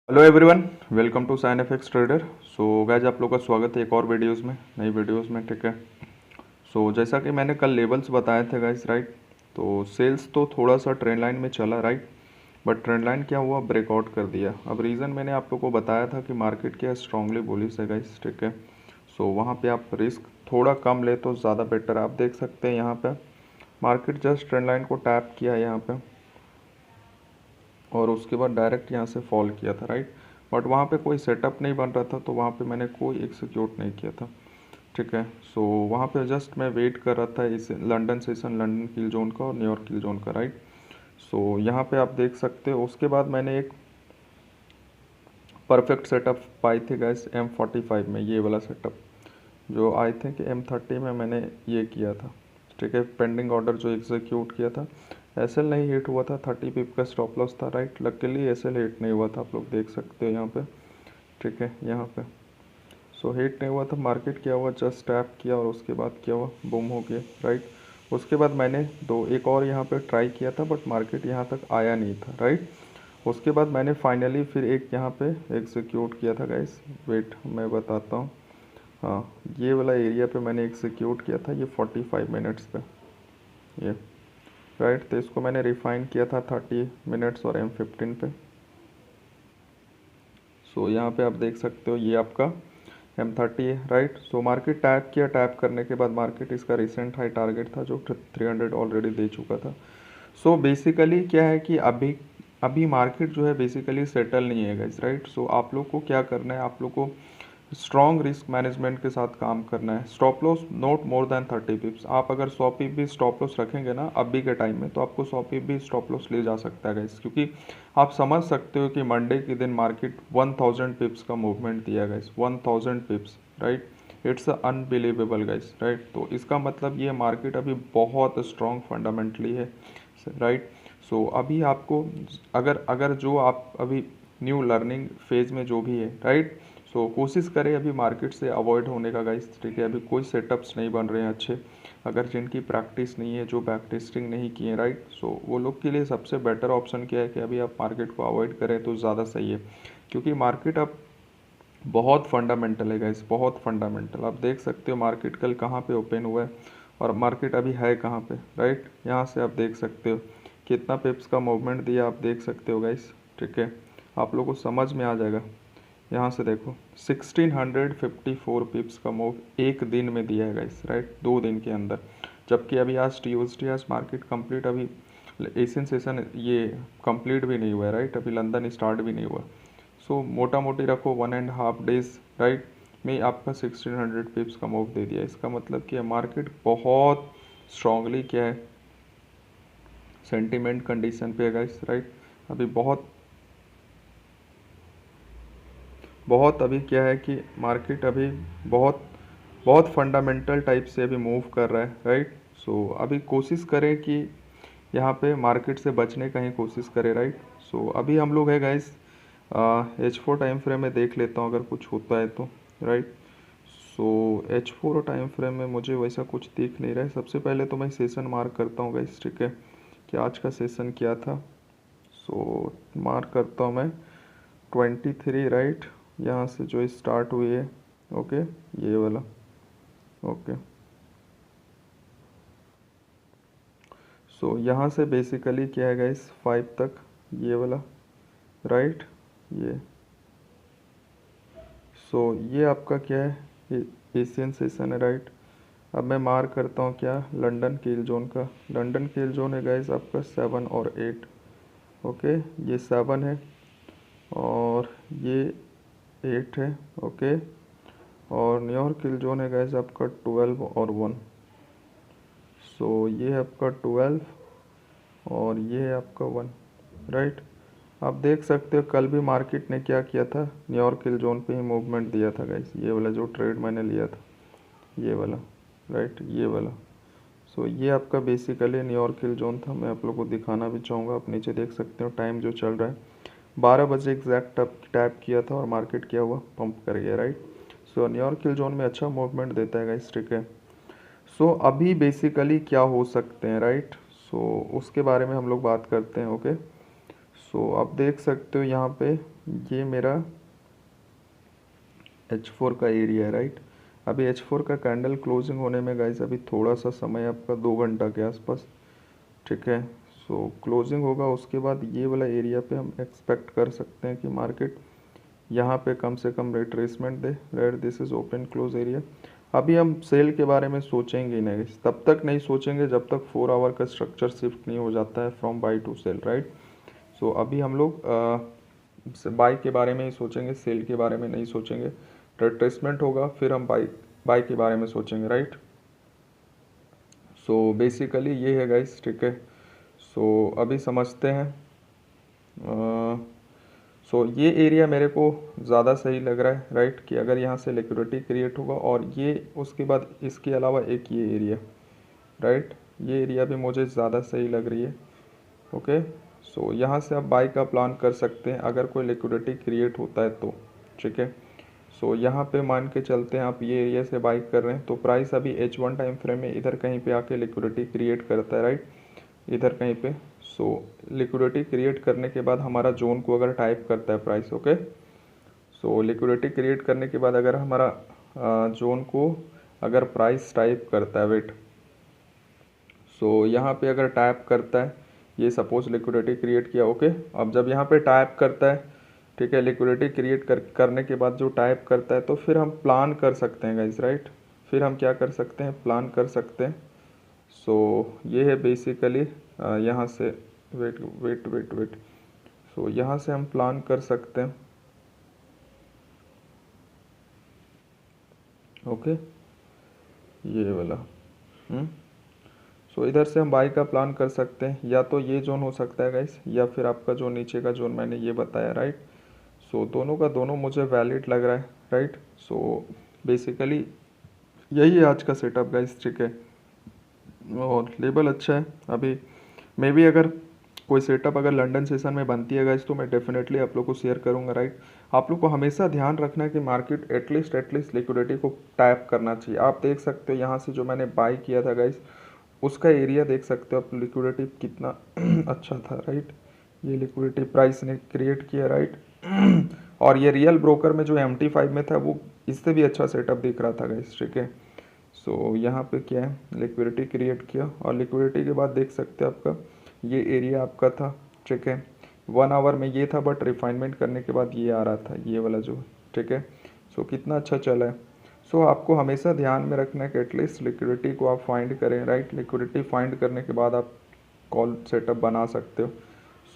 Hello everyone, welcome to sign FX trader. So guys आप लोग का स्वागत है एक और नई वीडियोस में। ठीक है। जैसा कि मैंने कल लेवल्स बताए थे गाइज, राइट। तो सेल्स तो थोड़ा सा ट्रेंड लाइन में चला, राइट। बट ट्रेंड लाइन क्या हुआ, ब्रेकआउट कर दिया। अब रीज़न मैंने आप लोग को बताया था कि मार्केट क्या स्ट्रांगली बुलिश है गाइज। ठीक है। वहाँ पे आप रिस्क थोड़ा कम ले तो ज़्यादा बेटर। आप देख सकते हैं यहाँ पे मार्केट जस्ट ट्रेंड लाइन को टैप किया यहाँ पे और उसके बाद डायरेक्ट यहाँ से फॉल किया था, राइट। बट वहाँ पे कोई सेटअप नहीं बन रहा था, तो वहाँ पे मैंने कोई एग्जीक्यूट नहीं किया था। ठीक है। वहाँ पे जस्ट मैं वेट कर रहा था इस लंदन सेशन, लंदन किल जोन का और न्यूयॉर्क किल जोन का, राइट। यहाँ पे आप देख सकते हो उसके बाद मैंने एक परफेक्ट सेटअप पाई थी गैस M45 में, ये वाला सेटअप जो आई थिंक M30 में मैंने ये किया था। ठीक है। पेंडिंग ऑर्डर जो एग्जीक्यूट किया था, एसएल नहीं हिट हुआ था, 30 पिप का स्टॉप लॉस था, राइट। लकीली एसएल हिट नहीं हुआ था, आप लोग देख सकते हो यहाँ पे। ठीक है। यहाँ पे हिट नहीं हुआ था। मार्केट क्या हुआ, जस्ट टैप किया और उसके बाद क्या हुआ, बूम हो गया, राइट। उसके बाद मैंने एक और यहाँ पे ट्राई किया था, बट मार्केट यहाँ तक आया नहीं था, राइट। उसके बाद मैंने फाइनली फिर एक यहाँ पे एग्जीक्यूट किया था गाइस। वेट मैं बताता हूँ। हाँ, ये वाला एरिया पे मैंने एग्जीक्यूट किया था, ये 45 मिनट्स पे, ये राइट। तो इसको मैंने रिफाइन किया था 30 मिनट्स और M15 पे। यहाँ पे आप देख सकते हो ये आपका M30 है, राइट। मार्केट टैप किया, टैप करने के बाद मार्केट इसका रिसेंट हाई टारगेट था जो 300 ऑलरेडी दे चुका था। बेसिकली क्या है कि अभी अभी मार्केट जो है बेसिकली सेटल नहीं है गाइस, राइट। आप लोग को क्या करना है, आप लोग को स्ट्रॉन्ग रिस्क मैनेजमेंट के साथ काम करना है। स्टॉप लॉस नोट मोर देन 30 पिप्स। आप अगर 100 पिप भी स्टॉप लॉस रखेंगे ना अभी के टाइम में, तो आपको 100 पिप भी स्टॉप लॉस ले जा सकता है गाइस। क्योंकि आप समझ सकते हो कि मंडे के दिन मार्केट 1000 पिप्स का मूवमेंट दिया guys, 1000 पिप्स, right. It's unbelievable guys, right. तो इसका मतलब ये मार्केट अभी बहुत स्ट्रॉन्ग फंडामेंटली है, राइट। अभी आपको अगर अगर जो आप अभी न्यू लर्निंग फेज में जो भी है, राइट। कोशिश करें अभी मार्केट से अवॉइड होने का गाइस। ठीक है। अभी कोई सेटअप्स नहीं बन रहे हैं अच्छे। अगर जिनकी प्रैक्टिस नहीं है, जो बैक टेस्टिंग नहीं किए, राइट। वो लोग के लिए सबसे बेटर ऑप्शन क्या है कि अभी आप मार्केट को अवॉइड करें तो ज़्यादा सही है। क्योंकि मार्केट अब बहुत फंडामेंटल है गाइस, बहुत फंडामेंटल। आप देख सकते हो मार्केट कल कहाँ पे ओपन हुआ है और मार्केट अभी है कहाँ पे, राइट। यहाँ से आप देख सकते हो कितना पिप्स का मूवमेंट दिया, आप देख सकते हो गाइस। ठीक है। आप लोगों को समझ में आ जाएगा। यहाँ से देखो 1654 पिप्स का मूव एक दिन में दिया है गाइस, राइट, 2 दिन के अंदर। जबकि अभी आज ट्यूसडे, आज मार्केट कंप्लीट, अभी एशियन सेशन ये कंप्लीट भी नहीं हुआ है, राइट। अभी लंदन स्टार्ट भी नहीं हुआ। मोटा मोटी रखो 1.5 डेज, राइट, में आपका 1600 पिप्स का मूव दे दिया। इसका मतलब कि मार्केट बहुत स्ट्रांगली क्या है, सेंटीमेंट कंडीशन पे है गाइस, राइट। अभी बहुत बहुत अभी क्या है कि मार्केट अभी बहुत बहुत फंडामेंटल टाइप से अभी मूव कर रहा है, राइट। अभी कोशिश करें कि यहाँ पे मार्केट से बचने का ही कोशिश करें, राइट। अभी हम लोग है गाइस H4 टाइम फ्रेम में देख लेता हूँ अगर कुछ होता है तो, राइट। H4 टाइम फ्रेम में मुझे वैसा कुछ दिख नहीं रहा है। सबसे पहले तो मैं सेशन मार्क करता हूँ गाइस। ठीक है, कि आज का सेशन क्या था। मार्क करता हूँ मैं 23, राइट। यहाँ से जो स्टार्ट हुई है, ओके, ये वाला, ओके। यहाँ से बेसिकली क्या है गाइस 5 तक, ये वाला, राइट, ये। ये आपका क्या है, एशियन सेशन है, राइट। अब मैं मार्क करता हूँ क्या, लंदन कील जोन का। लंदन कील जोन है गाइस आपका 7 और 8, ओके। ये 7 है और ये 8 है, ओके। और न्यूयॉर्क किल जोन है गाइस आपका 12 और 1। ये है आपका 12 और ये है आपका 1, राइट। आप देख सकते हो कल भी मार्केट ने क्या किया था, न्यूयॉर्क किल जोन पे ही मूवमेंट दिया था गाइस। ये वाला जो ट्रेड मैंने लिया था, ये वाला, राइट, ये वाला। ये आपका बेसिकली न्यूयॉर्क हिल जोन था। मैं आप लोगों को दिखाना भी चाहूँगा, आप नीचे देख सकते हो टाइम जो चल रहा है, 12 बजे एग्जैक्ट टैप किया था और मार्केट क्या हुआ, पंप कर गया, राइट। न्यूयॉर्क हिल जोन में अच्छा मूवमेंट देता है गाइस। ठीक है। अभी बेसिकली क्या हो सकते हैं, राइट। उसके बारे में हम लोग बात करते हैं, ओके। सो आप देख सकते हो यहाँ पे ये मेरा H4 का एरिया है, राइट। अभी H4 का कैंडल क्लोजिंग होने में गाइस अभी थोड़ा सा समय आपका 2 घंटा के आसपास, ठीक है। सो क्लोजिंग होगा, उसके बाद ये वाला एरिया पे हम एक्सपेक्ट कर सकते हैं कि मार्केट यहाँ पे कम से कम रिट्रेसमेंट दे, right. This is open close area. अभी हम सेल के बारे में सोचेंगे नहीं, तब तक नहीं सोचेंगे जब तक 4 आवर का स्ट्रक्चर शिफ्ट नहीं हो जाता है from buy to sell, right. So अभी हम लोग बाई के बारे में ही सोचेंगे, सेल के बारे में नहीं सोचेंगे। रिट्रेसमेंट होगा फिर हम बाई के बारे में सोचेंगे, राइट। सो बेसिकली ये है गाइस, ठीक है। सो अभी समझते हैं। सो ये एरिया मेरे को ज़्यादा सही लग रहा है, राइट, कि अगर यहाँ से लिक्विडिटी क्रिएट होगा और ये उसके बाद इसके अलावा एक ये एरिया, राइट, ये एरिया भी मुझे ज़्यादा सही लग रही है। ओके, सो यहाँ से आप बाई का प्लान कर सकते हैं अगर कोई लिक्विडिटी क्रिएट होता है तो, ठीक है। सो यहाँ पे मान के चलते हैं आप ये एरिया से बाई कर रहे हैं तो प्राइस अभी H1 टाइम फ्रेम में इधर कहीं पे आके लिक्विडिटी क्रिएट करता है, राइट, इधर कहीं पे। सो लिक्विडिटी क्रिएट करने के बाद हमारा जोन को अगर टाइप करता है price, okay, so liquidity create करने के बाद अगर हमारा जोन को अगर प्राइस टाइप करता है, वेट, सो यहाँ पे अगर टाइप करता है, ये सपोज लिक्विडिटी क्रिएट किया, ओके। अब जब यहाँ पे टाइप करता है, ठीक है, लिक्विडिटी क्रिएट करने के बाद जो टाइप करता है तो फिर हम प्लान कर सकते हैं गाइस, राइट। फिर हम क्या कर सकते हैं, प्लान कर सकते हैं। सो ये है बेसिकली यहाँ से, वेट वेट वेट वेट, सो यहाँ से हम प्लान कर सकते हैं, ओके, ये वाला। सो इधर से हम बाई का प्लान कर सकते हैं, या तो ये जोन हो सकता है गाइस, या फिर आपका जो नीचे का जोन मैंने ये बताया, राइट। सो दोनों का दोनों मुझे वैलिड लग रहा है, राइट। सो बेसिकली यही है आज का सेटअप गाइस, ठीक है। और लेवल अच्छा है। अभी मे बी अगर कोई सेटअप अगर लंदन सेशन में बनती है गाइस तो मैं डेफिनेटली आप लोग को शेयर करूंगा, राइट। आप लोग को हमेशा ध्यान रखना है कि मार्केट एटलीस्ट लिक्विडिटी को टैप करना चाहिए। आप देख सकते हो यहाँ से जो मैंने बाई किया था गाइस, उसका एरिया देख सकते हो आप, लिक्विडिटी कितना अच्छा था, राइट। ये लिक्विडिटी प्राइस ने क्रिएट किया, राइट। और ये रियल ब्रोकर में जो MT5 में था वो इससे भी अच्छा सेटअप दिख रहा था गाइस, ठीक है। सो यहाँ पे क्या है, लिक्विडिटी क्रिएट किया और लिक्विडिटी के बाद देख सकते हैं आपका ये एरिया आपका था, ठीक है। 1 आवर में ये था, बट रिफाइनमेंट करने के बाद ये आ रहा था, ये वाला जो, ठीक है। सो कितना अच्छा चला है। सो आपको हमेशा ध्यान में रखना है कि एटलीस्ट लिक्विडिटी को आप फाइंड करें, राइट। लिक्विडिटी फाइंड करने के बाद आप कॉल सेटअप बना सकते हो।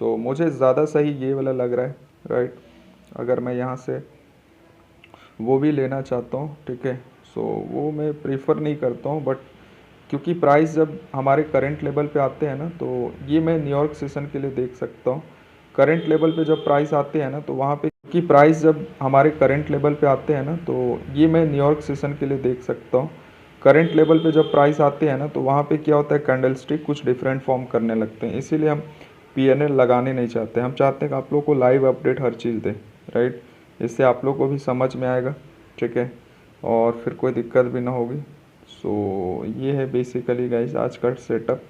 सो मुझे ज़्यादा सही ये वाला लग रहा है, राइट। अगर मैं यहाँ से वो भी लेना चाहता हूँ, ठीक है, सो वो मैं प्रीफर नहीं करता हूँ, बट क्योंकि प्राइस जब हमारे करंट लेवल पे आते हैं ना, तो ये मैं न्यूयॉर्क सेशन के लिए देख सकता हूँ। करंट लेवल पे जब प्राइस आते हैं ना तो वहाँ पे, कि प्राइस जब हमारे करंट लेवल पे आते हैं ना, तो ये मैं न्यूयॉर्क सेशन के लिए देख सकता हूँ। करंट लेवल पे जब प्राइस आते हैं ना तो वहाँ पे क्या होता है, कैंडल स्टिक कुछ डिफरेंट फॉर्म करने लगते हैं, इसीलिए हम PNL लगाने नहीं चाहते। हम चाहते हैं कि आप लोग को लाइव अपडेट हर चीज़ दें, राइट। इससे आप लोग को भी समझ में आएगा, ठीक है, और फिर कोई दिक्कत भी ना होगी। सो ये है बेसिकली गाइस आज का सेटअप,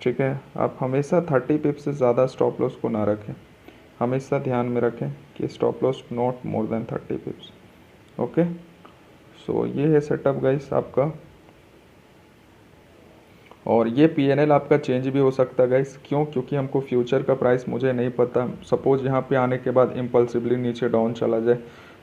ठीक है। आप हमेशा 30 पिप से ज़्यादा स्टॉप लॉस को ना रखें, हमेशा ध्यान में रखें कि stop loss not more than 30 pips, okay. So ये है सेटअप गाइस आपका, और ये PNL आपका चेंज भी हो सकता है गाइस। क्यों? क्योंकि हमको फ्यूचर का प्राइस मुझे नहीं पता। सपोज यहाँ पे आने के बाद इम्पल्सिवली नीचे डाउन चला जाए,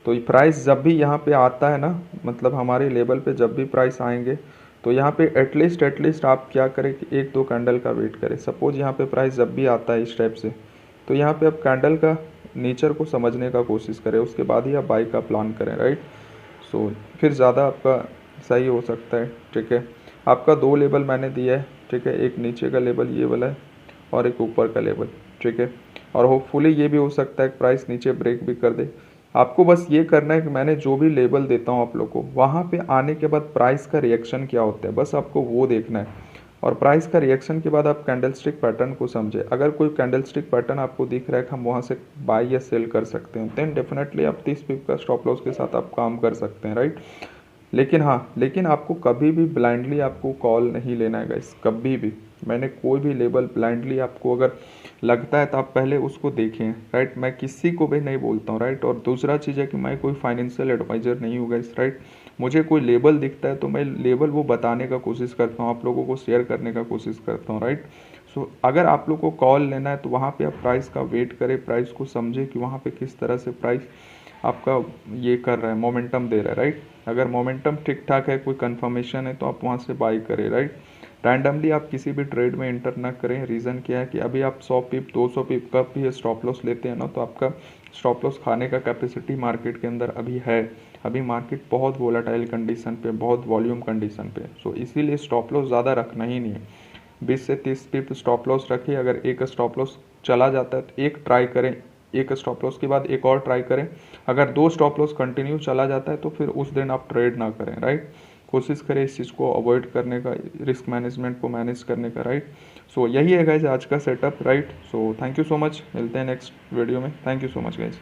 तो प्राइस जब भी यहाँ पे आता है ना, मतलब हमारे लेवल पे जब भी प्राइस आएंगे तो यहाँ पे एटलीस्ट आप क्या करें कि 1-2 कैंडल का वेट करें। सपोज यहाँ पे प्राइस जब भी आता है इस टाइप से, तो यहाँ पे आप कैंडल का नेचर को समझने का कोशिश करें, उसके बाद ही आप बाई का प्लान करें, राइट। सो फिर ज़्यादा आपका सही हो सकता है, ठीक है। आपका 2 लेवल मैंने दिया है, ठीक है, एक नीचे का लेवल ये वाला है और एक ऊपर का लेवल, ठीक है। और होपफुली ये भी हो सकता है कि प्राइस नीचे ब्रेक भी कर दे। आपको बस ये करना है कि मैंने जो भी लेवल देता हूँ आप लोग को, वहाँ पे आने के बाद प्राइस का रिएक्शन क्या होता है, बस आपको वो देखना है। और प्राइस का रिएक्शन के बाद आप कैंडलस्टिक पैटर्न को समझे। अगर कोई कैंडलस्टिक पैटर्न आपको दिख रहा है कि हम वहाँ से बाई या सेल कर सकते हैं, देन डेफिनेटली आप 30 पिप का स्टॉप लॉस के साथ आप काम कर सकते हैं, राइट। लेकिन हाँ, लेकिन आपको कभी भी ब्लाइंडली आपको कॉल नहीं लेना है गाइस, कभी भी। मैंने कोई भी लेबल ब्लाइंडली आपको अगर लगता है तो आप पहले उसको देखें, राइट। मैं किसी को भी नहीं बोलता हूँ, राइट। और दूसरा चीज़ है कि मैं कोई फाइनेंशियल एडवाइज़र नहीं हूँ गाइस, राइट। मुझे कोई लेबल दिखता है तो मैं लेबल वो बताने का कोशिश करता हूँ, आप लोगों को शेयर करने का कोशिश करता हूँ, राइट। सो अगर आप लोग को कॉल लेना है तो वहाँ पे आप प्राइस का वेट करें, प्राइस को समझें कि वहाँ पे किस तरह से प्राइस आपका ये कर रहा है, मोमेंटम दे रहा है, राइट। अगर मोमेंटम ठीक ठाक है, कोई कंफर्मेशन है तो आप वहाँ से बाई करें, राइट। रैंडमली आप किसी भी ट्रेड में एंटर ना करें। रीज़न क्या है कि अभी आप 100 पिप 200 पिप का भी स्टॉप लॉस लेते हैं ना, तो आपका स्टॉप लॉस खाने का कैपेसिटी मार्केट के अंदर अभी है। अभी मार्केट बहुत वोलाटाइल कंडीशन पे, बहुत वॉल्यूम कंडीशन पे, सो इसीलिए स्टॉप लॉस ज़्यादा रखना ही नहीं है। 20 से 30 पिप स्टॉप लॉस रखिए। अगर एक स्टॉप लॉस चला जाता है तो एक ट्राई करें, एक स्टॉप लॉस के बाद एक और ट्राई करें। अगर 2 स्टॉप लॉस कंटिन्यू चला जाता है तो फिर उस दिन आप ट्रेड ना करें, राइट। कोशिश करें इस चीज़ को अवॉइड करने का, रिस्क मैनेजमेंट को मैनेज करने का, राइट। सो यही है गाइज आज का setup, right. So thank you so much, मिलते हैं नेक्स्ट वीडियो में। Thank you so much guys.